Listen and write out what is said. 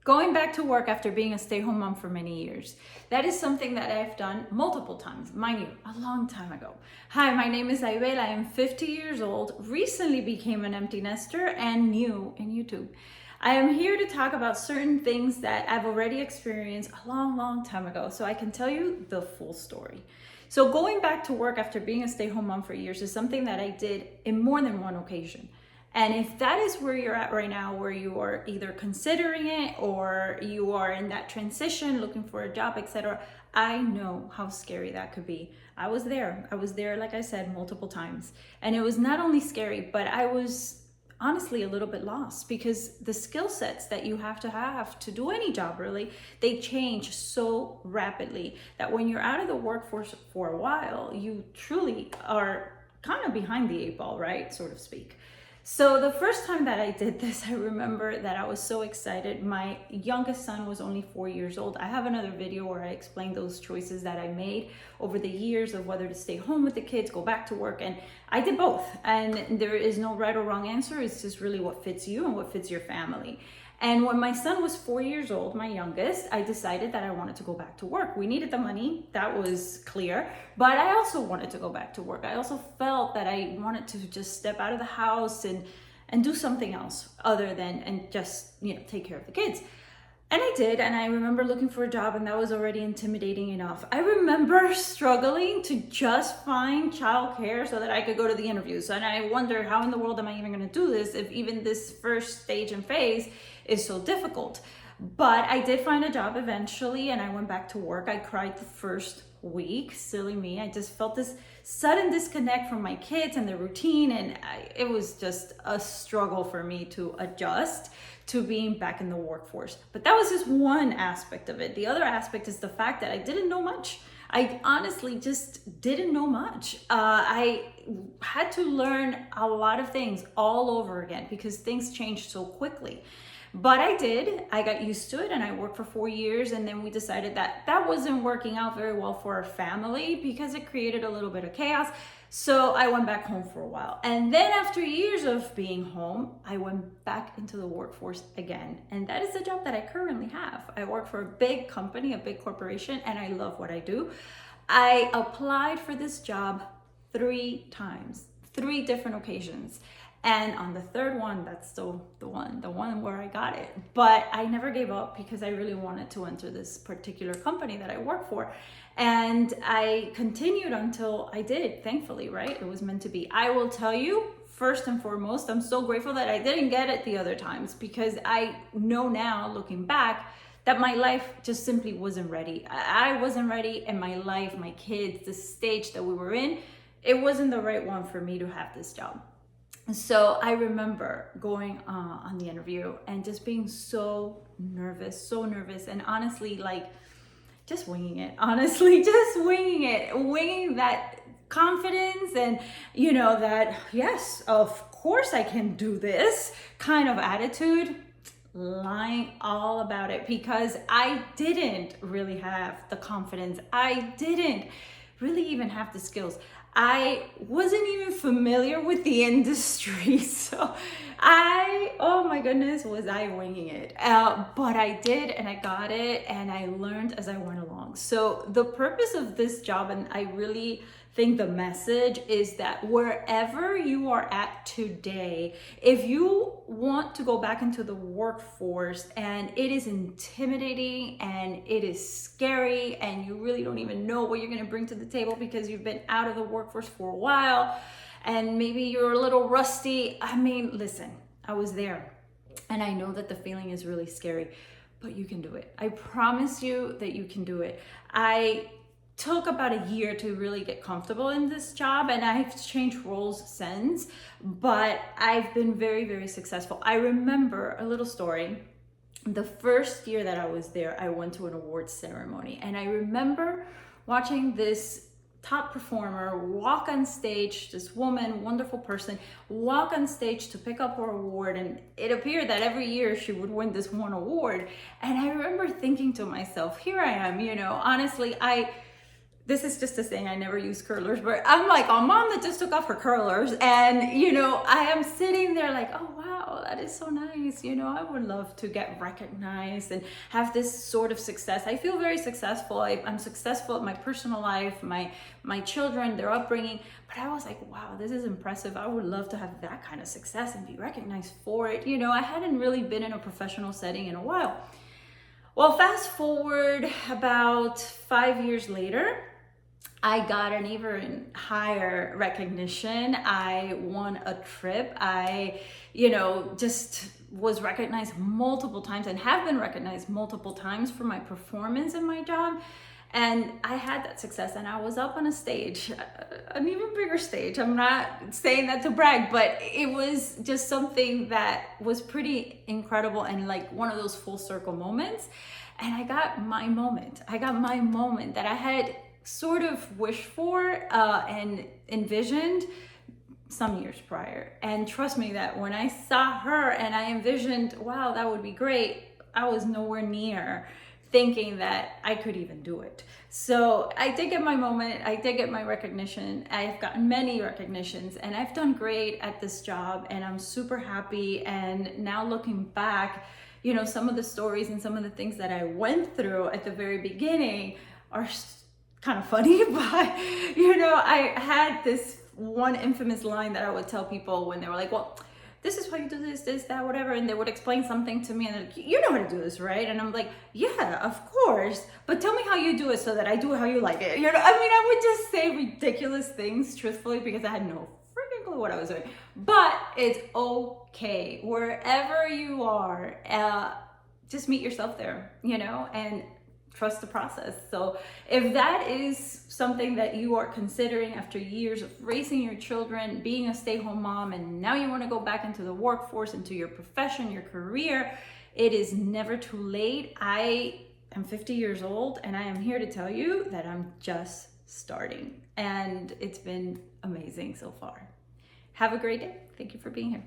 Going back to work after being a stay-home mom for many years. That is something that I've done multiple times, mind you, a long time ago. Hi, my name is Aibel. I am 50 years old, recently became an empty nester, and new in YouTube. I am here to talk about certain things that I've already experienced a long time ago, so I can tell you the full story. So going back to work after being a stay-home mom for years is something that I did in more than one occasion. And if that is where you're at right now, where you are either considering it or you are in that transition, looking for a job, etc., I know how scary that could be. I was there, like I said, multiple times. And it was not only scary, but I was honestly a little bit lost because the skill sets that you have to do any job really, they change so rapidly that when you're out of the workforce for a while, you truly are kind of behind the eight ball, right? So to speak. So the first time that I did this, I remember that I was so excited. My youngest son was only 4 years old. I have another video where I explain those choices that I made over the years of whether to stay home with the kids, go back to work, and I did both. And there is no right or wrong answer. It's just really what fits you and what fits your family. And when my son was 4 years old, my youngest, I decided that I wanted to go back to work. We needed the money, that was clear, but I also wanted to go back to work. I also felt that I wanted to just step out of the house and do something else other than and just, take care of the kids. And I did, and I remember looking for a job, and that was already intimidating enough. I remember struggling to just find childcare so that I could go to the interviews. And I wonder, how in the world am I even gonna do this if even this first stage and phase is so difficult? But I did find a job eventually, and I went back to work. I cried the first week, silly me. I just felt this sudden disconnect from my kids and the routine, and it was just a struggle for me to adjust to being back in the workforce. But that was just one aspect of it. The other aspect is the fact that I didn't know much. I honestly just didn't know much. I had to learn a lot of things all over again because things changed so quickly. But I did. I got used to it, and I worked for 4 years, and then we decided that that wasn't working out very well for our family because it created a little bit of chaos. So I went back home for a while. And then after years of being home, I went back into the workforce again. And that is the job that I currently have. I work for a big company, a big corporation, and I love what I do. I applied for this job 3 times, 3 different occasions. And on the third one, that's still the one where I got it. But I never gave up because I really wanted to enter this particular company that I work for. And I continued until I did, thankfully, right? It was meant to be. I will tell you, first and foremost, I'm so grateful that I didn't get it the other times because I know now, looking back, that my life just simply wasn't ready. I wasn't ready, and my life, my kids, the stage that we were in, it wasn't the right one for me to have this job. So I remember going on the interview and just being so nervous, and honestly, just winging it, winging that confidence and, that, yes, of course I can do this kind of attitude, lying all about it because I didn't really have the confidence. I didn't really even have the skills. I wasn't even familiar with the industry, so oh my goodness, was I winging it. But I did, and I got it, and I learned as I went along. So the purpose of this job, and I really think the message is that wherever you are at today, if you want to go back into the workforce and it is intimidating and it is scary and you really don't even know what you're going to bring to the table because you've been out of the workforce for a while and maybe you're a little rusty. I mean, listen, I was there and I know that the feeling is really scary, but you can do it. I promise you that you can do it. I took about a year to really get comfortable in this job, and I've changed roles since, but I've been very successful. I remember a little story. The first year that I was there, I went to an awards ceremony, and I remember watching this top performer walk on stage, this woman, wonderful person, walk on stage to pick up her award. And it appeared that every year she would win this one award. And I remember thinking to myself, here I am, honestly, this is just a saying, I never use curlers, but I'm like a mom that just took off her curlers. And, I am sitting there like, oh, wow, that is so nice. You know, I would love to get recognized and have this sort of success. I feel very successful. I'm successful in my personal life, my children, their upbringing. But I was like, wow, this is impressive. I would love to have that kind of success and be recognized for it. You know, I hadn't really been in a professional setting in a while. Well, fast forward about 5 years later, I got an even higher recognition. I won a trip. I, just was recognized multiple times and have been recognized multiple times for my performance in my job. And I had that success, and I was up on a stage, an even bigger stage. I'm not saying that to brag, but it was just something that was pretty incredible and like one of those full circle moments. And I got my moment. I got my moment that I had sort of wished for and envisioned some years prior. And trust me that when I saw her and I envisioned, wow, that would be great, I was nowhere near thinking that I could even do it. So I did get my moment. I did get my recognition. I've gotten many recognitions, and I've done great at this job, and I'm super happy. And now looking back, some of the stories and some of the things that I went through at the very beginning are kind of funny, but I had this one infamous line that I would tell people when they were like, well, this is how you do this, that, whatever. And they would explain something to me and they're like, you know how to do this, right? And I'm like, yeah, of course. But tell me how you do it so that I do it how you like it. I would just say ridiculous things, truthfully, because I had no freaking clue what I was doing. But it's okay. Wherever you are, just meet yourself there, and trust the process. So if that is something that you are considering after years of raising your children, being a stay-home mom, and now you want to go back into the workforce, into your profession, your career, it is never too late. I am 50 years old, and I am here to tell you that I'm just starting, and it's been amazing so far. Have a great day. Thank you for being here.